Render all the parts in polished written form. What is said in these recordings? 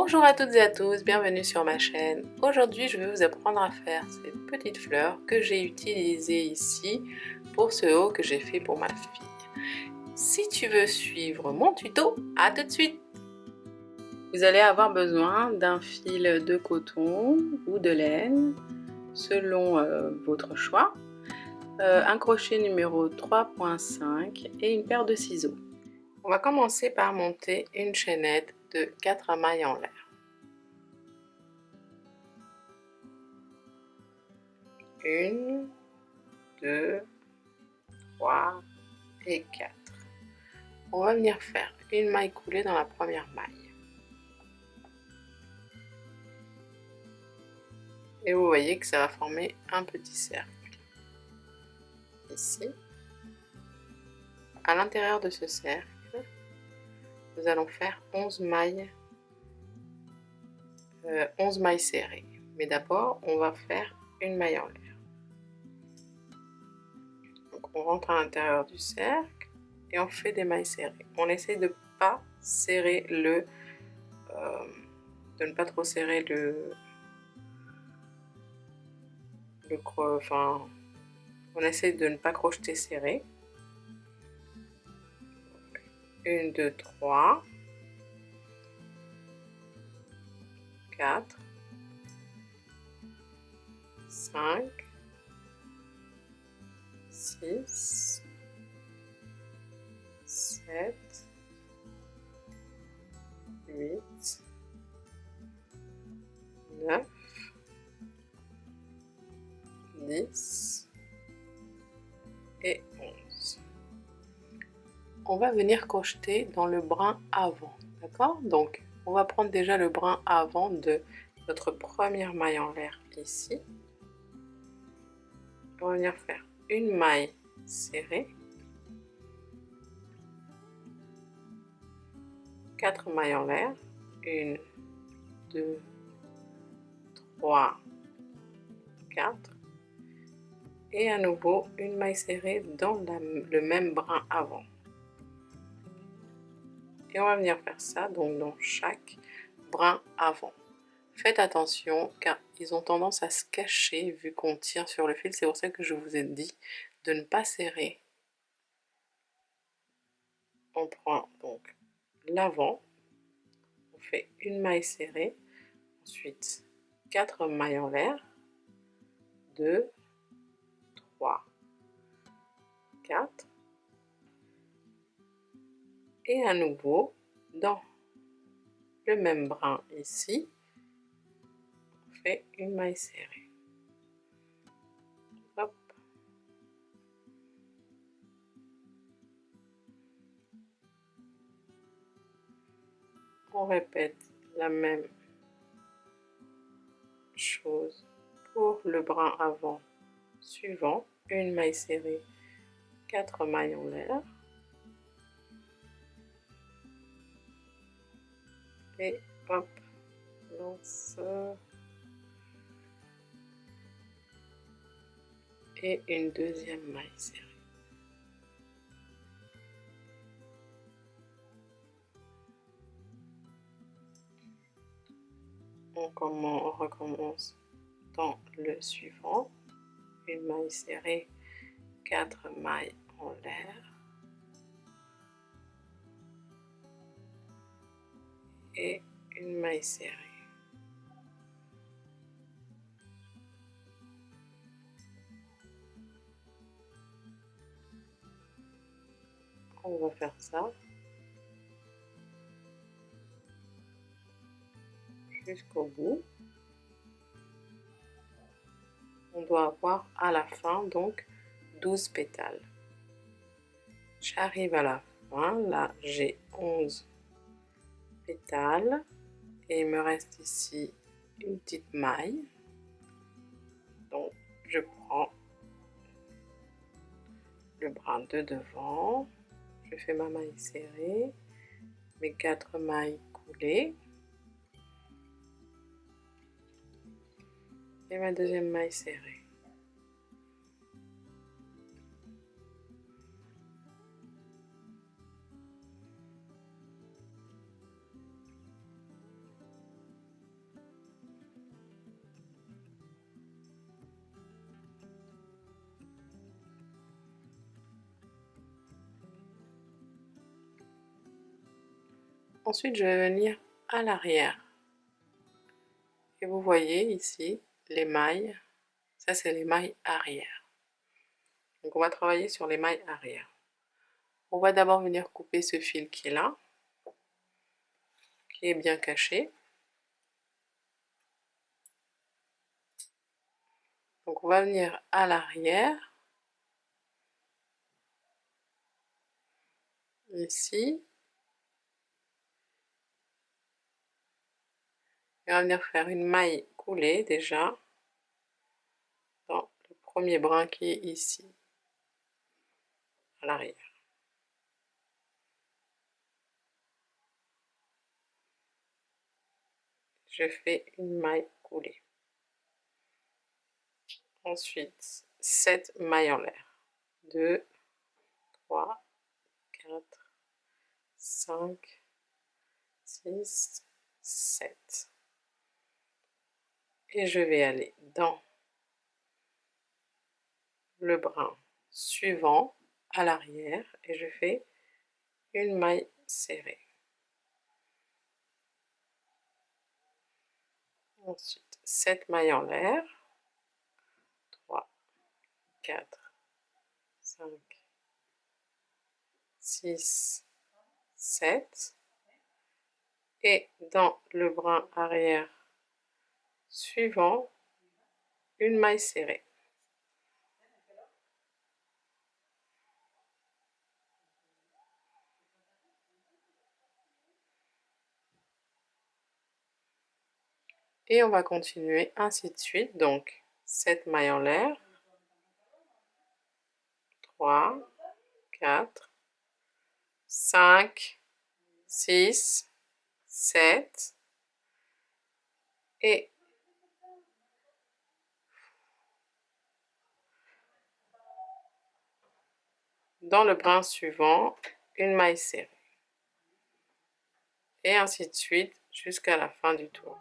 Bonjour à toutes et à tous, bienvenue sur ma chaîne. Aujourd'hui, je vais vous apprendre à faire ces petites fleurs que j'ai utilisées ici pour ce haut que j'ai fait pour ma fille. Si tu veux suivre mon tuto, à tout de suite! Vous allez avoir besoin d'un fil de coton ou de laine, selon votre choix, un crochet numéro 3,5 et une paire de ciseaux. On va commencer par monter une chaînette de 4 mailles en l'air. 1, 2, 3 et 4. On va venir faire une maille coulée dans la première maille. Et vous voyez que ça va former un petit cercle. Ici. À l'intérieur de ce cercle, nous allons faire 11 mailles serrées. Mais d'abord, on va faire une maille en l'air. Donc on rentre à l'intérieur du cercle et on fait des mailles serrées. On essaie de pas serrer de ne pas trop serrer on essaie de ne pas crocheter serré. 1, 2, 3, 4, 5, 6, 7, 8, 9, 10 et 11. On va venir crocheter dans le brin avant, d'accord? Donc, on va prendre déjà le brin avant de notre première maille en l'air ici. On va venir faire une maille serrée, 4 mailles en l'air, 1, 2, 3, 4, et à nouveau une maille serrée dans le même brin avant. Et on va venir faire ça donc dans chaque brin avant. Faites attention car ils ont tendance à se cacher vu qu'on tire sur le fil, c'est pour ça que je vous ai dit de ne pas serrer. On prend donc l'avant, on fait une maille serrée, ensuite 4 mailles en l'air, 2, 3, 4, et à nouveau dans le même brin ici, on fait une maille serrée. Hop. On répète la même chose pour le brin avant suivant, une maille serrée, 4 mailles en l'air, et hop, lance, et une deuxième maille serrée. On recommence dans le suivant, une maille serrée, 4 mailles en l'air, et une maille serrée. On va faire ça jusqu'au bout. On doit avoir à la fin donc 12 pétales. J'arrive à la fin, là j'ai 11 pétales et il me reste ici une petite maille. Donc je prends le brin de devant, je fais ma maille serrée, mes 4 mailles coulées et ma deuxième maille serrée. Ensuite, je vais venir à l'arrière. Et vous voyez ici les mailles. Ça, c'est les mailles arrière. Donc, on va travailler sur les mailles arrière. On va d'abord venir couper ce fil qui est là, qui est bien caché. Donc, on va venir à l'arrière, ici. Et on va venir faire une maille coulée déjà dans le premier brin qui est ici, à l'arrière. Je fais une maille coulée. Ensuite, 7 mailles en l'air. 2, 3, 4, 5, 6, 7. Et je vais aller dans le brin suivant à l'arrière et je fais une maille serrée. Ensuite, 7 mailles en l'air. 3, 4, 5, 6, 7. Et dans le brin arrière suivant, une maille serrée. Et on va continuer ainsi de suite. Donc, 7 mailles en l'air. 3, 4, 5, 6, 7. Et dans le brin suivant, une maille serrée. Et ainsi de suite jusqu'à la fin du tour.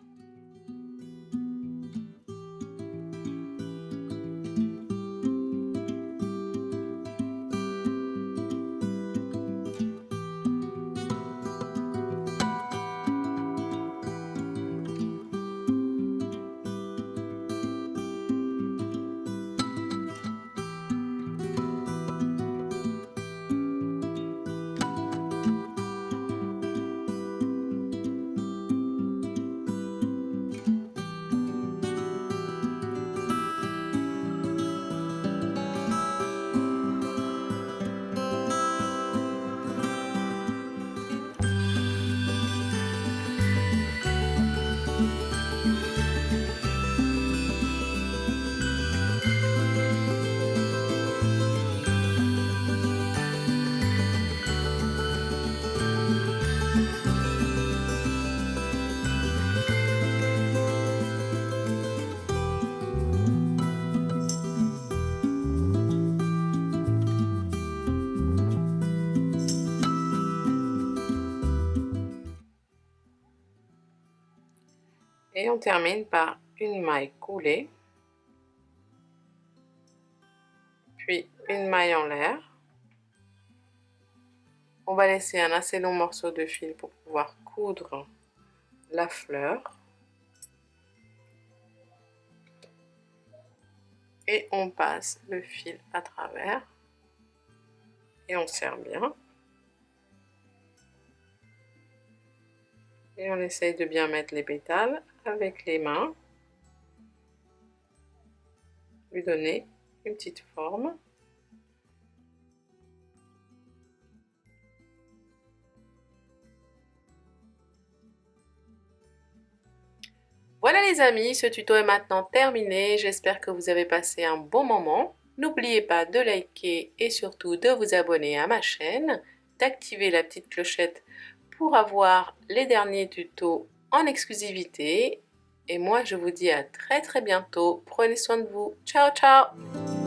Et on termine par une maille coulée, puis une maille en l'air. On va laisser un assez long morceau de fil pour pouvoir coudre la fleur. Et on passe le fil à travers et on serre bien. Et on essaye de bien mettre les pétales avec les mains, lui donner une petite forme. Voilà les amis, ce tuto est maintenant terminé. J'espère que vous avez passé un bon moment. N'oubliez pas de liker et surtout de vous abonner à ma chaîne, d'activer la petite clochette pour avoir les derniers tutos en exclusivité. Et moi, je vous dis à très bientôt. Prenez soin de vous. Ciao, ciao!